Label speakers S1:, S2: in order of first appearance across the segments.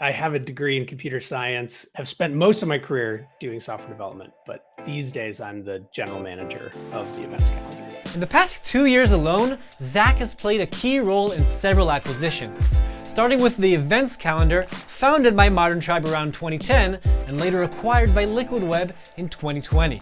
S1: I have a degree in computer science. I've spent most of my career doing software development, but these days I'm the general manager of the events calendar.
S2: In the past 2 years alone, Zach has played a key role in several acquisitions, starting with the events calendar founded by Modern Tribe around 2010 and later acquired by Liquid Web in 2020.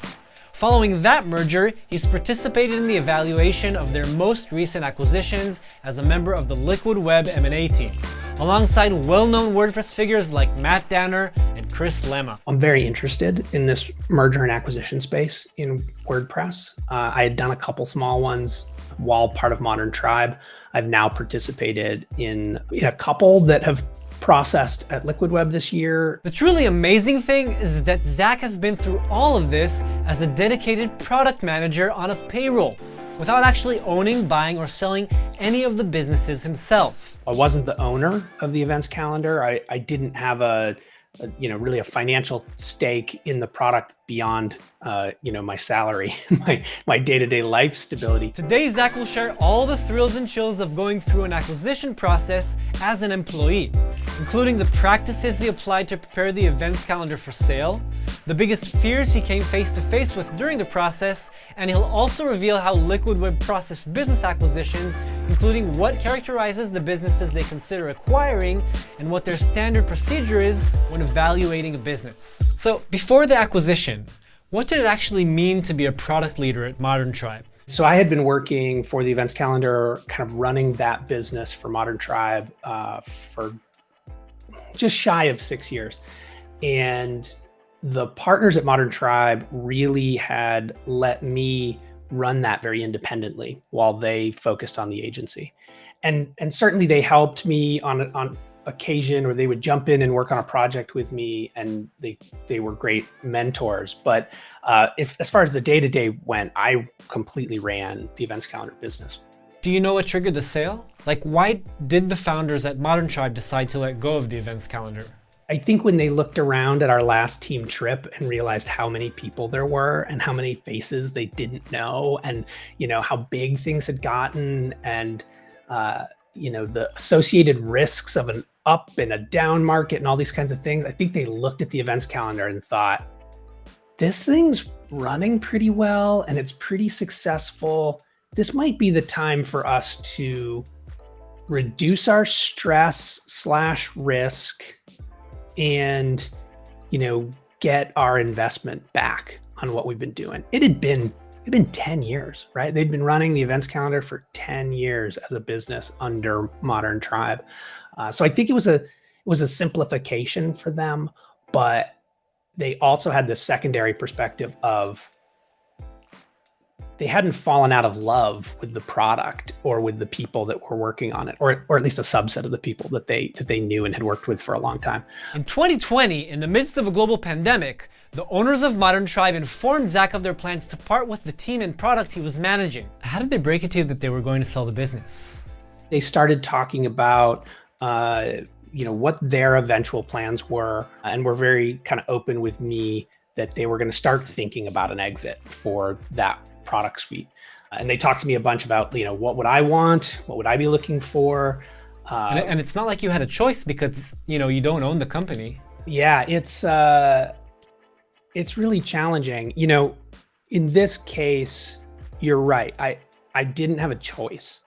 S2: Following that merger, he's participated in the evaluation of their most recent acquisitions as a member of the Liquid Web M&A team, alongside well-known WordPress figures like Matt Danner and Chris Lema.
S1: I'm very interested in this merger and acquisition space in WordPress. I had done a couple small ones while part of Modern Tribe. I've now participated in a couple that have processed at Liquid Web this year.
S2: The truly amazing thing is that Zach has been through all of this as a dedicated product manager on a payroll, without actually owning, buying, or selling any of the businesses himself.
S1: I wasn't the owner of the events calendar. I didn't have really a financial stake in the product beyond my salary, my day-to-day life stability.
S2: Today, Zach will share all the thrills and chills of going through an acquisition process as an employee, including the practices he applied to prepare the events calendar for sale, the biggest fears he came face to face with during the process, and he'll also reveal how Liquid Web processed business acquisitions, including what characterizes the businesses they consider acquiring and what their standard procedure is when evaluating a business. So before the acquisition, what did it actually mean to be a product leader at Modern Tribe?
S1: So I had been working for the events calendar, kind of running that business for Modern Tribe for just shy of 6 years. And the partners at Modern Tribe really had let me run that very independently while they focused on the agency. And certainly they helped me on occasion, or they would jump in and work on a project with me, and they were great mentors. But as far as the day-to-day went, I completely ran the events calendar business.
S2: Do you know what triggered the sale? Like, why did the founders at Modern Tribe decide to let go of the events calendar?
S1: I think when they looked around at our last team trip and realized how many people there were and how many faces they didn't know, and how big things had gotten, and the associated risks of an up and a down market and all these kinds of things, I think they looked at the events calendar and thought, this thing's running pretty well and it's pretty successful. This might be the time for us to reduce our stress/risk and, get our investment back on what we've been doing. It'd been 10 years, right? They'd been running the events calendar for 10 years as a business under Modern Tribe. So I think it was a simplification for them, but they also had this secondary perspective of they hadn't fallen out of love with the product or with the people that were working on it, or at least a subset of the people that they knew and had worked with for a long time.
S2: In 2020, in the midst of a global pandemic, the owners of Modern Tribe informed Zach of their plans to part with the team and product he was managing. How did they break it to you that they were going to sell the business?
S1: They started talking about what their eventual plans were, and were very kind of open with me that they were going to start thinking about an exit for that product suite. And they talked to me a bunch about, what would I want? What would I be looking for?
S2: And it's not like you had a choice because, you don't own the company.
S1: Yeah, it's really challenging. In this case, you're right. I didn't have a choice.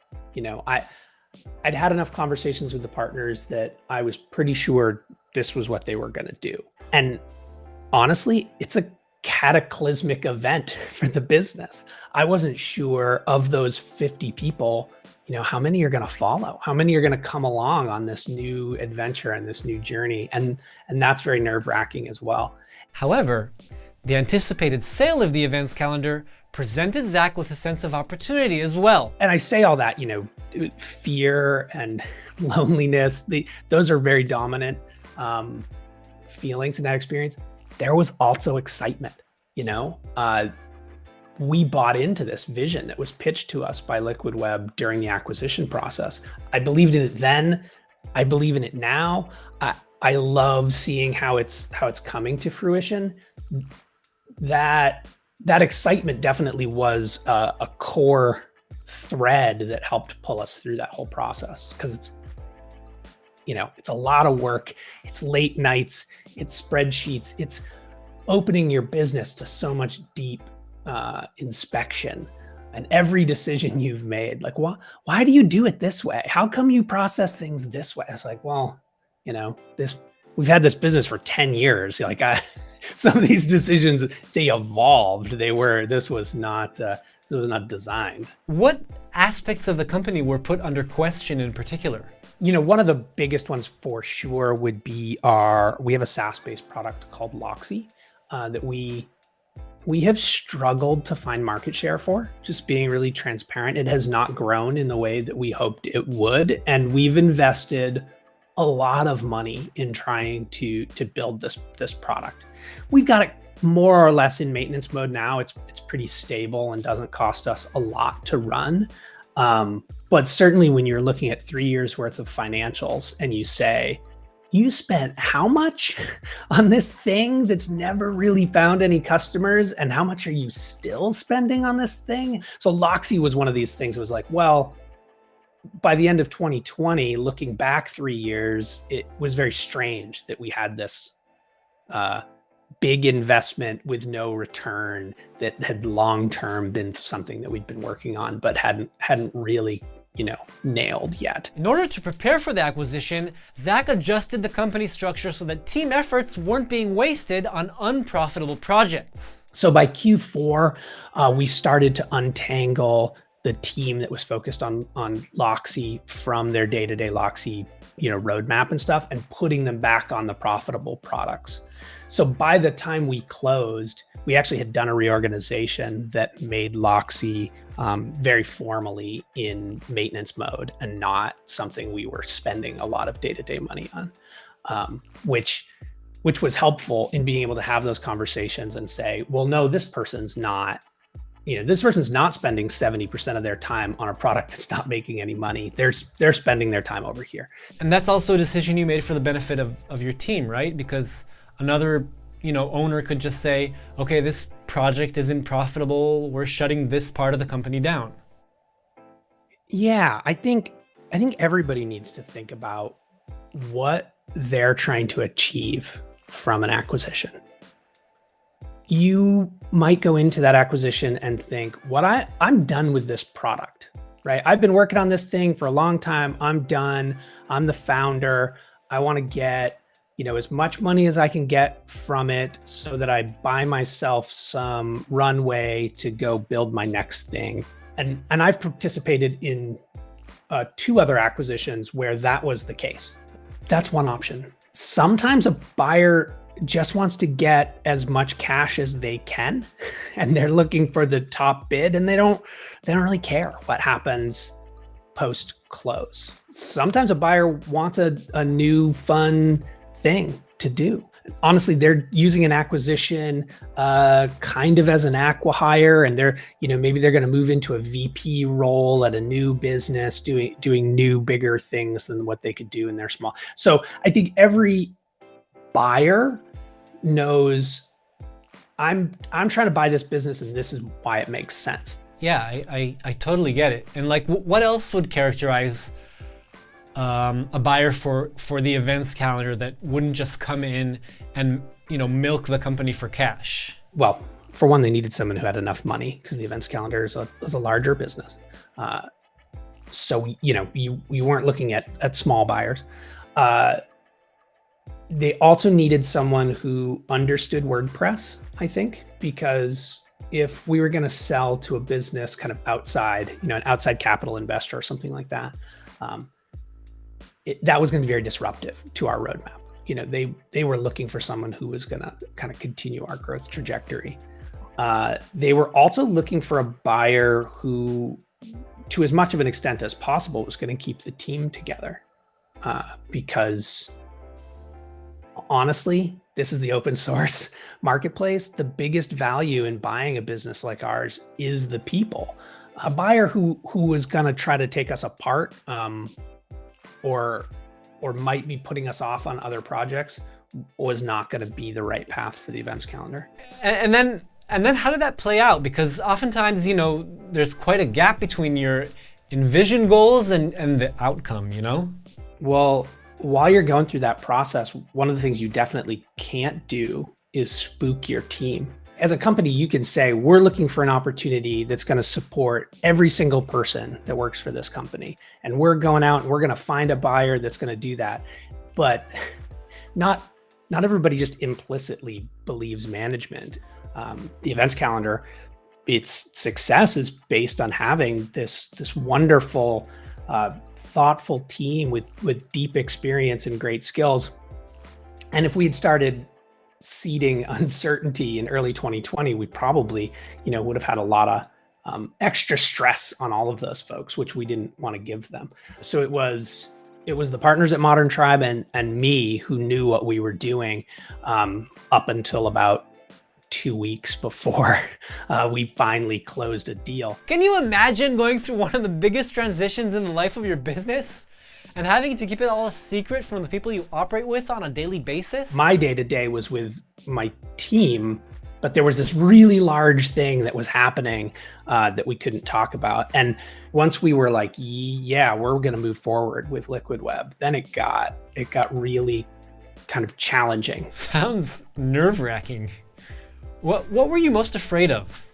S1: I'd had enough conversations with the partners that I was pretty sure this was what they were going to do. And honestly, it's a cataclysmic event for the business. I wasn't sure of those 50 people, how many are going to follow, how many are going to come along on this new adventure and this new journey. And that's very nerve-wracking as well.
S2: However, the anticipated sale of the events calendar presented Zach with a sense of opportunity as well.
S1: And I say all that, fear and loneliness, those are very dominant feelings in that experience. There was also excitement. We bought into this vision that was pitched to us by Liquid Web during the acquisition process. I believed in it then. I believe in it now. I love seeing how it's coming to fruition. That excitement definitely was a core thread that helped pull us through that whole process, because it's a lot of work. It's late nights, it's spreadsheets, it's opening your business to so much deep inspection. And every decision you've made, like, why do you do it this way? How come you process things this way? It's like, well, we've had this business for 10 years. Like, some of these decisions, they evolved. This was not designed.
S2: What aspects of the company were put under question in particular?
S1: One of the biggest ones for sure would be we have a SaaS-based product called Loxy that we have struggled to find market share for, just being really transparent. It has not grown in the way that we hoped it would. And we've invested a lot of money in trying to build this product. We've got it more or less in maintenance mode now. It's pretty stable and doesn't cost us a lot to run. But certainly when you're looking at 3 years worth of financials and you say, you spent how much on this thing that's never really found any customers, and how much are you still spending on this thing? So Loxy was one of these things. It was like, well, by the end of 2020, looking back 3 years, it was very strange that we had this big investment with no return that had long-term been something that we'd been working on, but hadn't really nailed yet.
S2: In order to prepare for the acquisition, Zach adjusted the company structure so that team efforts weren't being wasted on unprofitable projects.
S1: So by Q4, we started to untangle the team that was focused on Loxy from their day-to-day Loxy, roadmap and stuff, and putting them back on the profitable products. So by the time we closed, we actually had done a reorganization that made Loxy very formally in maintenance mode and not something we were spending a lot of day-to-day money on, which was helpful in being able to have those conversations and say, well, no, this person's not spending 70% of their time on a product that's not making any money. They're spending their time over here.
S2: And that's also a decision you made for the benefit of your team, right? Because another owner could just say, okay, this project isn't profitable, we're shutting this part of the company down.
S1: Yeah, I think everybody needs to think about what they're trying to achieve from an acquisition. You might go into that acquisition and think, I'm done with this product, right? I've been working on this thing for a long time. I'm done. I'm the founder. I want to get as much money as I can get from it so that I buy myself some runway to go build my next thing. And I've participated in 2 other acquisitions where that was the case. That's one option. Sometimes a buyer just wants to get as much cash as they can, and they're looking for the top bid, and they don't really care what happens post close. Sometimes a buyer wants a new fun thing to do. Honestly, they're using an acquisition kind of as an acqui-hire, and they're maybe they're going to move into a VP role at a new business, doing new bigger things than what they could do in their small. So I think every buyer knows I'm trying to buy this business, and this is why it makes sense.
S2: Yeah, I totally get it. And like, what else would characterize a buyer for the events calendar that wouldn't just come in and milk the company for cash?
S1: Well, for one, they needed someone who had enough money, because the events calendar is a larger business. So you weren't looking at small buyers. They also needed someone who understood WordPress, I think, because if we were going to sell to a business kind of outside, an outside capital investor or something like that, that was going to be very disruptive to our roadmap. They were looking for someone who was going to kind of continue our growth trajectory. They were also looking for a buyer who, to as much of an extent as possible, was going to keep the team together, because honestly, this is the open source marketplace. The biggest value in buying a business like ours is the people. A buyer who was going to try to take us apart, or might be putting us off on other projects, was not going to be the right path for the events calendar.
S2: And then how did that play out? Because oftentimes, there's quite a gap between your envisioned goals and the outcome,
S1: Well, while you're going through that process, one of the things you definitely can't do is spook your team. As a company, you can say, we're looking for an opportunity that's going to support every single person that works for this company. And we're going out and we're going to find a buyer that's going to do that. But not everybody just implicitly believes management. The events calendar, its success is based on having this wonderful, thoughtful team with deep experience and great skills. And if we had started seeding uncertainty in early 2020, we probably, would have had a lot of extra stress on all of those folks, which we didn't want to give them. So it was the partners at Modern Tribe and me who knew what we were doing up until about 2 weeks before we finally closed a deal.
S2: Can you imagine going through one of the biggest transitions in the life of your business and having to keep it all a secret from the people you operate with on a daily basis?
S1: My day-to-day was with my team, but there was this really large thing that was happening that we couldn't talk about. And once we were like, yeah, we're going to move forward with Liquid Web, then it got really kind of challenging.
S2: Sounds nerve-wracking. What were you most afraid of?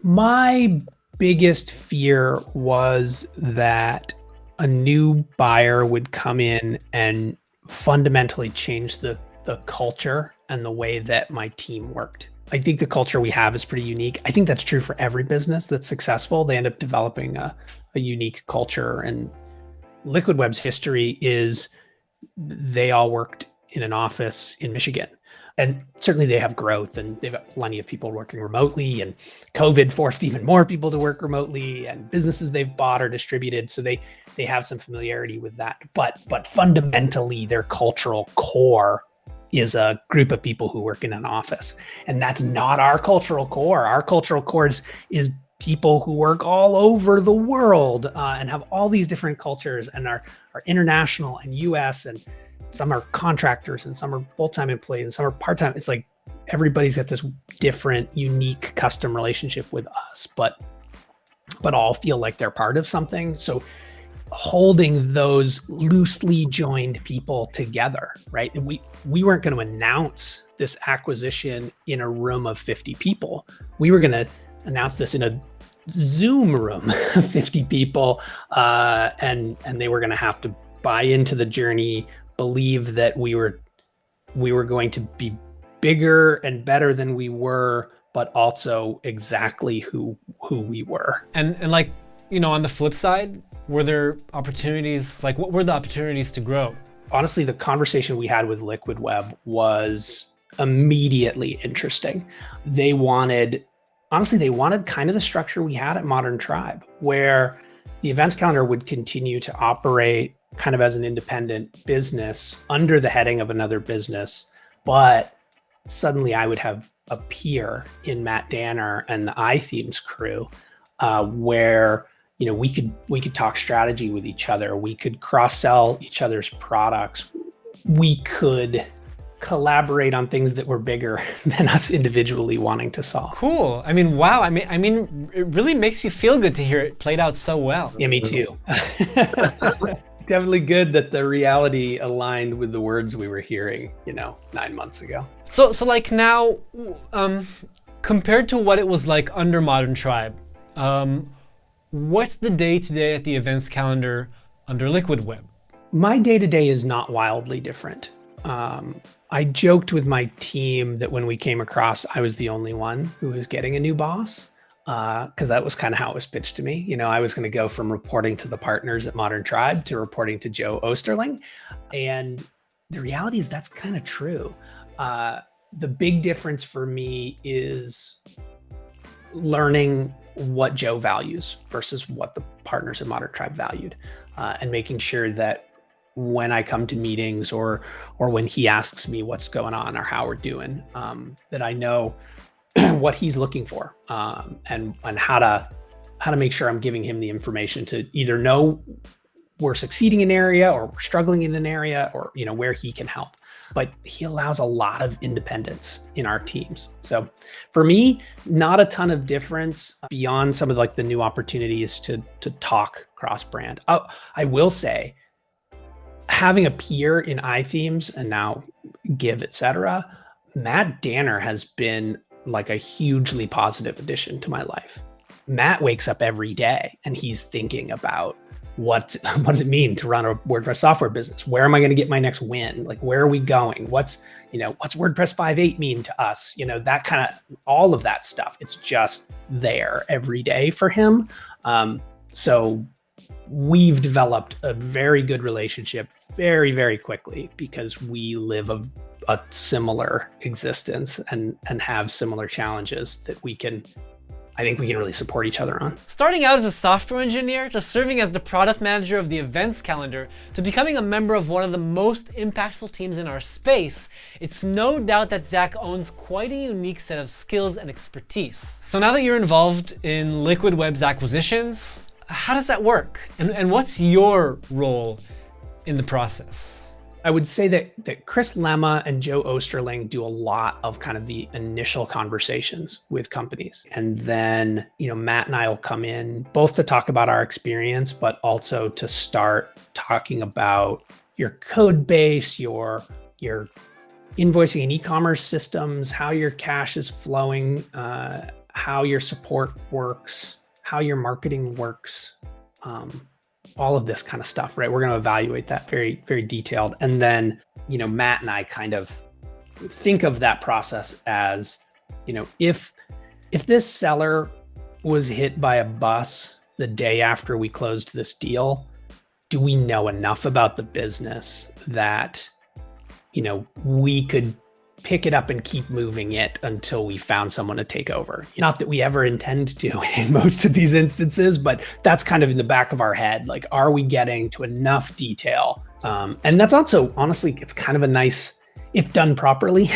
S1: My biggest fear was that a new buyer would come in and fundamentally change the culture and the way that my team worked. I think the culture we have is pretty unique. I think that's true for every business that's successful. They end up developing a unique culture. And Liquid Web's history is they all worked in an office in Michigan. And certainly they have growth and they've got plenty of people working remotely, and COVID forced even more people to work remotely, and businesses they've bought or distributed. So they have some familiarity with that. But fundamentally, their cultural core is a group of people who work in an office. And that's not our cultural core. Our cultural core is people who work all over the world and have all these different cultures and are international and US, and some are contractors and some are full-time employees and some are part-time. It's like everybody's got this different, unique custom relationship with us, but all feel like they're part of something. So holding those loosely joined people together, right? And we weren't going to announce this acquisition in a room of 50 people. We were going to announce this in a Zoom room of 50 people, and they were going to have to buy into the journey, believe that we were going to be bigger and better than we were, but also exactly who we were.
S2: And like, on the flip side, were there opportunities, like what were the opportunities to grow?
S1: Honestly, the conversation we had with Liquid Web was immediately interesting. They wanted kind of the structure we had at Modern Tribe, where the events calendar would continue to operate kind of as an independent business under the heading of another business, but suddenly I would have a peer in Matt Danner and the iThemes crew, where we could talk strategy with each other, we could cross-sell each other's products, we could collaborate on things that were bigger than us individually wanting to solve.
S2: Cool. I mean, wow. I mean, it really makes you feel good to hear it played out so well.
S1: Yeah, me too. Definitely good that the reality aligned with the words we were hearing, 9 months ago.
S2: So like now, compared to what it was like under Modern Tribe, what's the day-to-day at the events calendar under Liquid Web?
S1: My day-to-day is not wildly different. I joked with my team that when we came across, I was the only one who was getting a new boss, because that was kind of how it was pitched to me. I was going to go from reporting to the partners at Modern Tribe to reporting to Joe Osterling. And the reality is that's kind of true. The big difference for me is learning what Joe values versus what the partners at Modern Tribe valued, and making sure that when I come to meetings or when he asks me what's going on or how we're doing, that I know what he's looking for, and how to make sure I'm giving him the information to either know we're succeeding in an area or we're struggling in an area, or where he can help. But he allows a lot of independence in our teams. So for me, not a ton of difference beyond some of the new opportunities to talk cross-brand. I will say, having a peer in iThemes and now Give, etc., Matt Danner has been like a hugely positive addition to my life. Matt wakes up every day and he's thinking about what does it mean to run a WordPress software business? Where am I going to get my next win? Like, where are we going? What's WordPress 5.8 mean to us? That kind of, all of that stuff. It's just there every day for him. So we've developed a very good relationship very, very quickly because we live a similar existence and have similar challenges that I think we can really support each other on.
S2: Starting out as a software engineer, to serving as the product manager of the events calendar, to becoming a member of one of the most impactful teams in our space, it's no doubt that Zach owns quite a unique set of skills and expertise. So now that you're involved in Liquid Web's acquisitions, how does that work? And what's your role in the process?
S1: I would say that Chris Lema and Joe Osterling do a lot of kind of the initial conversations with companies. And then, Matt and I will come in both to talk about our experience, but also to start talking about your code base, your invoicing and e-commerce systems, how your cash is flowing, how your support works, how your marketing works. All of this kind of stuff, right? We're going to evaluate that very, very detailed. And then, Matt and I kind of think of that process as, if this seller was hit by a bus the day after we closed this deal, do we know enough about the business that, we could pick it up and keep moving it until we found someone to take over? Not that we ever intend to in most of these instances, but that's kind of in the back of our head. Like, are we getting to enough detail? And that's also, honestly, it's kind of a nice, if done properly,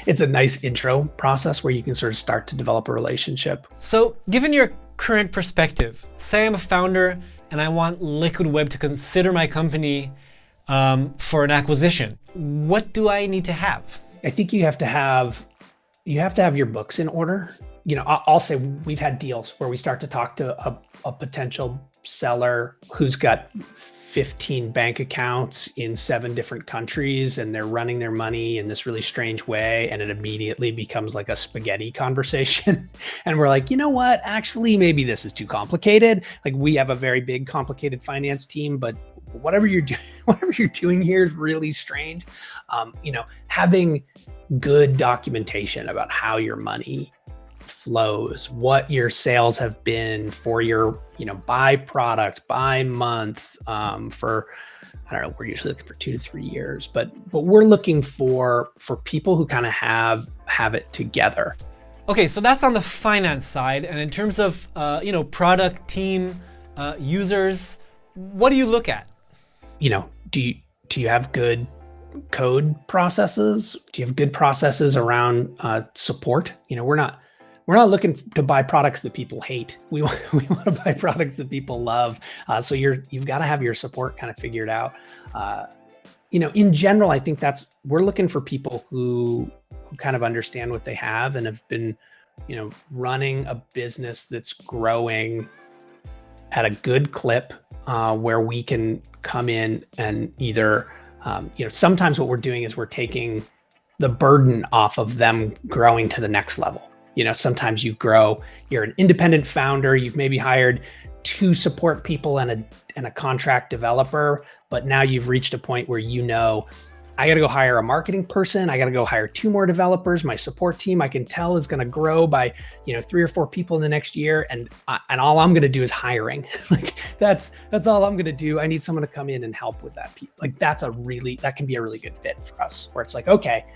S1: it's a nice intro process where you can sort of start to develop a relationship.
S2: So given your current perspective, say I'm a founder and I want Liquid Web to consider my company for an acquisition, what do I need to have?
S1: I think you have to have your books in order. I'll say we've had deals where we start to talk to a potential seller who's got 15 bank accounts in 7 different countries, and they're running their money in this really strange way. And it immediately becomes like a spaghetti conversation. And we're like, you know what? Actually, maybe this is too complicated. Like, we have a very big, complicated finance team, but whatever you're doing here is really strange. Having good documentation about how your money flows, what your sales have been for your, by product, by month, for, I don't know, we're usually looking for 2 to 3 years, but we're looking for people who kind of have it together.
S2: Okay, so that's on the finance side. And in terms of, product, team, users, what do you look at?
S1: Do you have good code processes? Do you have good processes around support? We're not looking to buy products that people hate. We want to buy products that people love. So you've got to have your support kind of figured out. In general, I think we're looking for people who kind of understand what they have and have been, running a business that's growing at a good clip, where we can come in and either, sometimes what we're doing is we're taking the burden off of them growing to the next level. Sometimes you're an independent founder, you've maybe hired 2 support people and a contract developer, but now you've reached a point where I got to go hire a marketing person. I got to go hire 2 more developers. My support team, I can tell, is going to grow by, 3 or 4 people in the next year. And all I'm going to do is hiring. Like, that's all I'm going to do. I need someone to come in and help with that. Like, that can be a really good fit for us, where it's like, okay,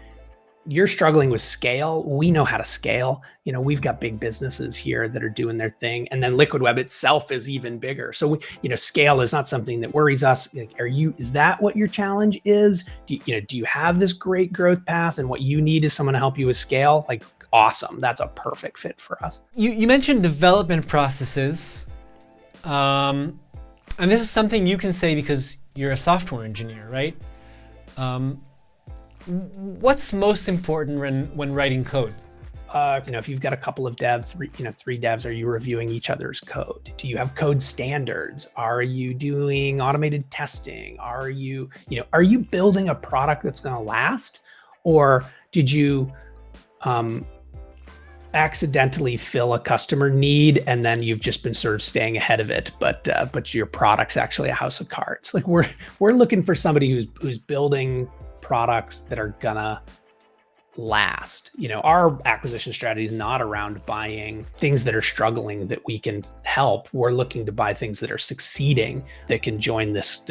S1: you're struggling with scale. We know how to scale. We've got big businesses here that are doing their thing. And then Liquid Web itself is even bigger. So, scale is not something that worries us. Like, is that what your challenge is? Do you have this great growth path, and what you need is someone to help you with scale? Like, awesome. That's a perfect fit for us.
S2: You mentioned development processes. And this is something you can say because you're a software engineer, right? What's most important when writing code?
S1: if you've got a couple of devs, three devs, are you reviewing each other's code? Do you have code standards? Are you doing automated testing? Are you building a product that's going to last? Or did you accidentally fill a customer need and then you've just been sort of staying ahead of it, but your product's actually a house of cards? Like we're looking for somebody who's building products that are gonna last. Our acquisition strategy is not around buying things that are struggling that we can help. We're looking to buy things that are succeeding that can join this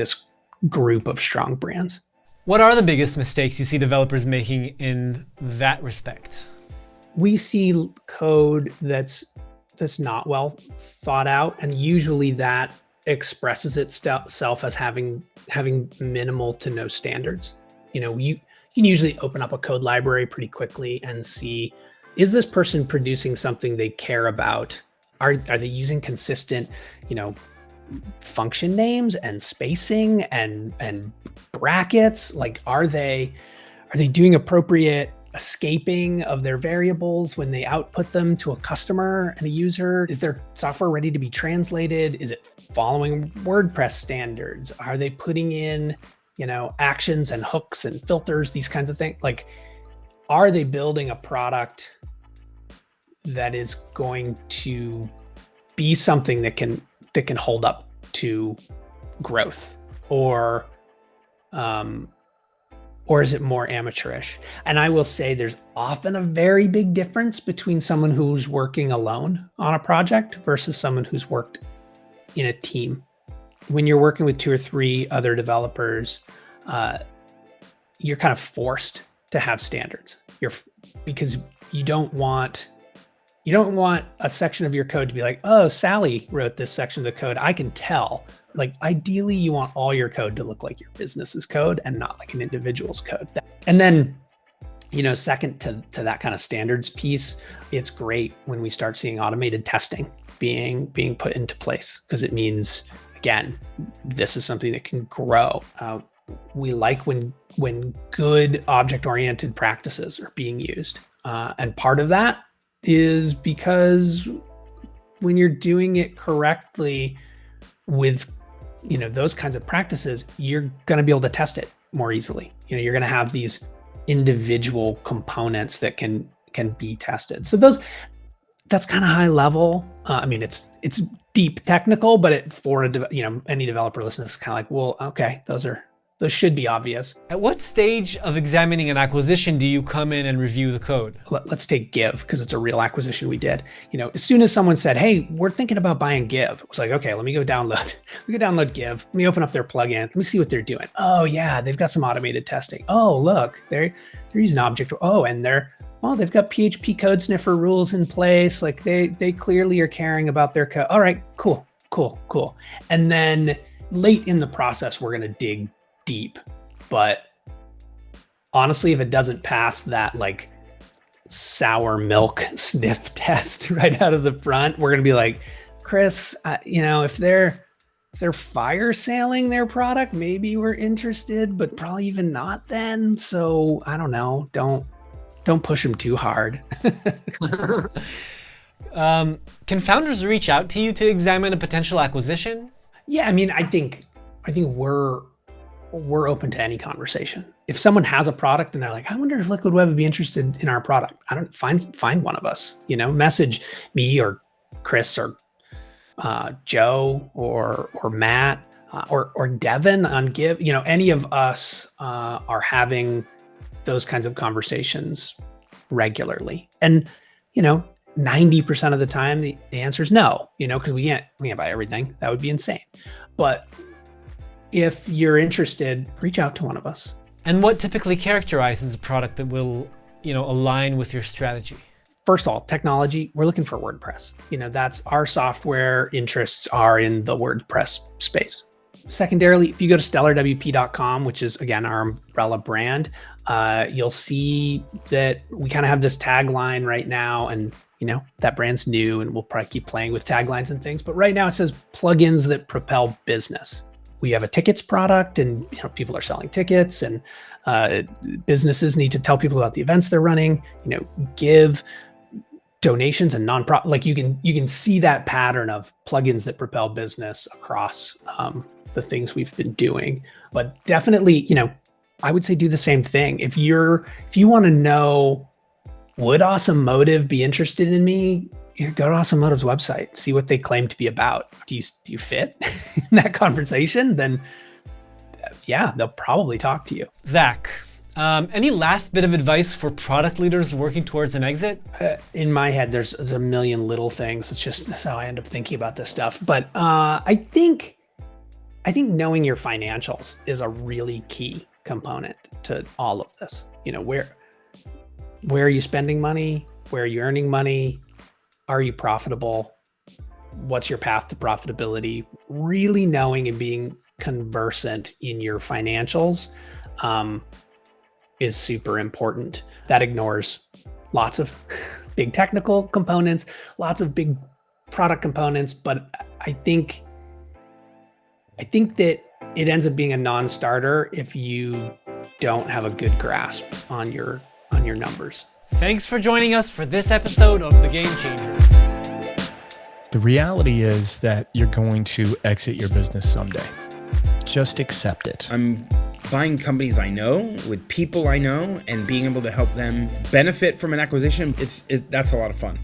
S1: group of strong brands.
S2: What are the biggest mistakes you see developers making in that respect?
S1: We see code that's not well thought out, and usually that expresses itself as having minimal to no standards. You can usually open up a code library pretty quickly and see, is this person producing something they care about? Are they using consistent, function names and spacing and brackets? Like, are they doing appropriate escaping of their variables when they output them to a customer and a user? Is their software ready to be translated? Is it following WordPress standards? Are they putting in, actions and hooks and filters, these kinds of things? Like, are they building a product that is going to be something that can hold up to growth? Or is it more amateurish? And I will say there's often a very big difference between someone who's working alone on a project versus someone who's worked in a team. When you're working with 2 or 3 other developers, you're kind of forced to have standards. Because you don't want a section of your code to be like, oh, Sally wrote this section of the code, I can tell. Like, ideally, you want all your code to look like your business's code and not like an individual's code. And then, second to that kind of standards piece, it's great when we start seeing automated testing being put into place, because it means, again, this is something that can grow. We like when good object-oriented practices are being used. And part of that is because when you're doing it correctly with those kinds of practices, you're going to be able to test it more easily. You're going to have these individual components that can be tested. So that's kind of high level. It's deep technical, but for any developer listening, it's kind of like, well, okay, those should be obvious.
S2: At what stage of examining an acquisition do you come in and review the code?
S1: Let's take Give, because it's a real acquisition we did. As soon as someone said, hey, we're thinking about buying Give, it was like, okay, let me go download. We go download Give. Let me open up their plugin. Let me see what they're doing. Oh yeah, they've got some automated testing. Oh, look, they're using object. Oh, and they've got PHP code sniffer rules in place. Like they clearly are caring about their code. All right, cool. And then late in the process, we're going to dig deep. But honestly, if it doesn't pass that like sour milk sniff test right out of the front, we're going to be like, Chris, if they're fire sailing their product, maybe we're interested, but probably even not then. So I don't know. Don't push them too hard.
S2: Can founders reach out to you to examine a potential acquisition?
S1: Yeah, I think we're open to any conversation. If someone has a product and they're like, I wonder if Liquid Web would be interested in our product, find one of us. Message me or Chris or Joe or Matt or Devin on Give. Any of us are having those kinds of conversations regularly. And 90% of the time the answer is no. Because we can't buy everything. That would be insane. But if you're interested, reach out to one of us.
S2: And what typically characterizes a product that will, align with your strategy?
S1: First of all, technology, we're looking for WordPress. That's our software interests are in the WordPress space. Secondarily, if you go to stellarwp.com, which is, again, our umbrella brand, you'll see that we kind of have this tagline right now, and that brand's new, and we'll probably keep playing with taglines and things. But right now it says plugins that propel business. We have a tickets product, and people are selling tickets, and businesses need to tell people about the events they're running. Give donations and nonprofit. Like you can see that pattern of plugins that propel business across the things we've been doing. But definitely, I would say do the same thing. If you want to know, would Awesome Motive be interested in me? Go to Awesome Motive's website, see what they claim to be about. Do you fit in that conversation? Then yeah, they'll probably talk to you.
S2: Zach, any last bit of advice for product leaders working towards an exit?
S1: In my head, there's a million little things. It's just how I end up thinking about this stuff. But I think knowing your financials is a really key component to all of this. Where are you spending money? Where are you earning money? Are you profitable? What's your path to profitability? Really knowing and being conversant in your financials is super important. That ignores lots of big technical components, lots of big product components, but I think that it ends up being a non-starter if you don't have a good grasp on your numbers.
S2: Thanks for joining us for this episode of The Game Changers.
S3: The reality is that you're going to exit your business someday. Just accept it.
S4: I'm buying companies I know with people I know and being able to help them benefit from an acquisition. That's a lot of fun.